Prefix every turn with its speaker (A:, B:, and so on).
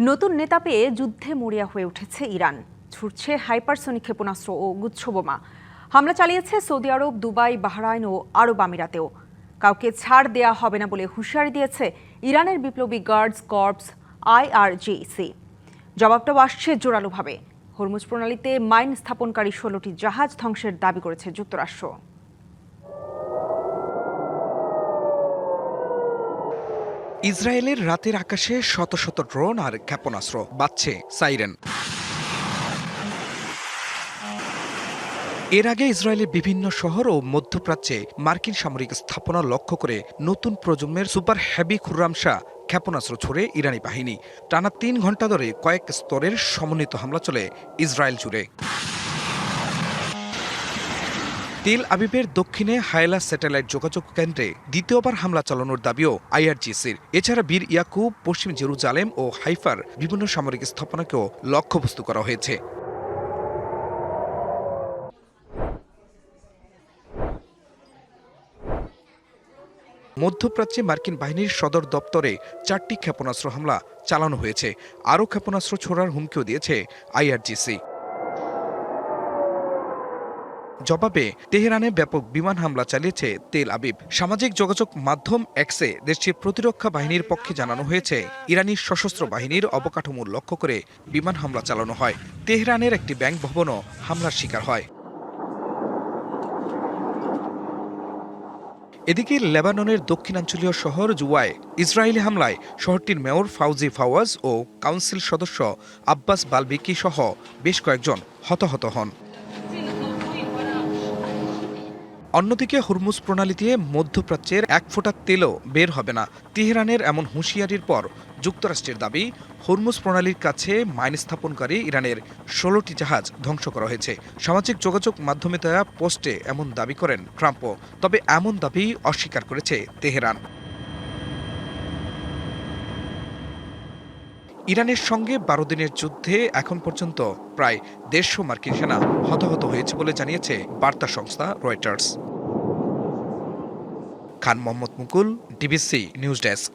A: নতুন নেতা পেয়ে যুদ্ধে মরিয়া হয়ে উঠেছে ইরান। ছুটছে হাইপারসনিক ক্ষেপণাস্ত্র ও গুচ্ছবোমা। হামলা চালিয়েছে সৌদি আরব, দুবাই, বাহরাইন ও আরব আমিরাতেও। কাউকে ছাড় দেয়া হবে না বলে হুঁশিয়ারি দিয়েছে ইরানের বিপ্লবী গার্ডস কর্পস IRGC। জবাবটাও আসছে জোরালোভাবে। হরমুজ প্রণালীতে মাইন স্থাপনকারী 16টি জাহাজ ধ্বংসের দাবি করেছে যুক্তরাষ্ট্র।
B: ইসরায়েলের রাতের আকাশে শত শত ড্রোন আর ক্ষেপণাস্ত্র, বাজছে সাইরেন। এর আগে ইসরায়েলের বিভিন্ন শহর ও মধ্যপ্রাচ্যে মার্কিন সামরিক স্থাপনা লক্ষ্য করে নতুন প্রজন্মের সুপার হেভি খুররামশা ক্ষেপণাস্ত্র ছুড়ে ইরানি বাহিনী। টানা 3 ঘন্টা ধরে কয়েক স্তরের সমন্বিত হামলা চলে ইসরায়েল জুড়ে। তেল আবিবের দক্ষিণে হায়লা স্যাটেলাইট যোগাযোগ কেন্দ্রে দ্বিতীয়বার হামলা চালানোর দাবিও IRGCর। এছাড়া বীর ইয়াকুব, পশ্চিম জেরুজালেম ও হাইফার বিভিন্ন সামরিক স্থাপনাকেও লক্ষ্যবস্তু করা হয়েছে। মধ্যপ্রাচ্যে মার্কিন বাহিনীর সদর দপ্তরে 4টি ক্ষেপণাস্ত্র হামলা চালানো হয়েছে। আরও ক্ষেপণাস্ত্র ছোড়ার হুমকিও দিয়েছে IRGC। জবাবে তেহরানে ব্যাপক বিমান হামলা চালিয়েছে তেল আবিব। সামাজিক যোগাযোগ মাধ্যম এক্সে দেশটির প্রতিরক্ষা বাহিনীর পক্ষে জানানো হয়েছে, ইরানি সশস্ত্র বাহিনীর অবকাঠামো লক্ষ্য করে বিমান হামলা চালানো হয়। তেহরানের একটি ব্যাংক ভবনও হামলার শিকার হয়। এদিকে লেবাননের দক্ষিণাঞ্চলীয় শহর জুওয়ায় ইসরায়েলি হামলায় শহরটির মেয়র ফাউজি ফাওয়াজ ও কাউন্সিল সদস্য আব্বাস বালবিকি সহ বেশ কয়েকজন হতাহত হন। অন্যদিকে হরমুজ প্রণালী দিয়ে মধ্যপ্রাচ্যের এক ফোঁটা তেলও বের হবে না। তেহরানের এমন হুঁশিয়ারির পর যুক্তরাষ্ট্রের দাবি, হরমুজ প্রণালীর কাছে মাইন স্থাপনকারী ইরানের 16টি জাহাজ ধ্বংস করা হয়েছে। সামাজিক যোগাযোগ মাধ্যমে দেয়া পোস্টে এমন দাবি করেন ট্রাম্পও। তবে এমন দাবি অস্বীকার করেছে তেহরান। ইরানের সঙ্গে 12 দিনের যুদ্ধে এখন পর্যন্ত প্রায় 150 মার্কিন সেনা হতাহত হয়েছে বলে জানিয়েছে বার্তা সংস্থা রয়টার্স। খান মোহাম্মদ মুকুল, ডিবিসি নিউজ ডেস্ক।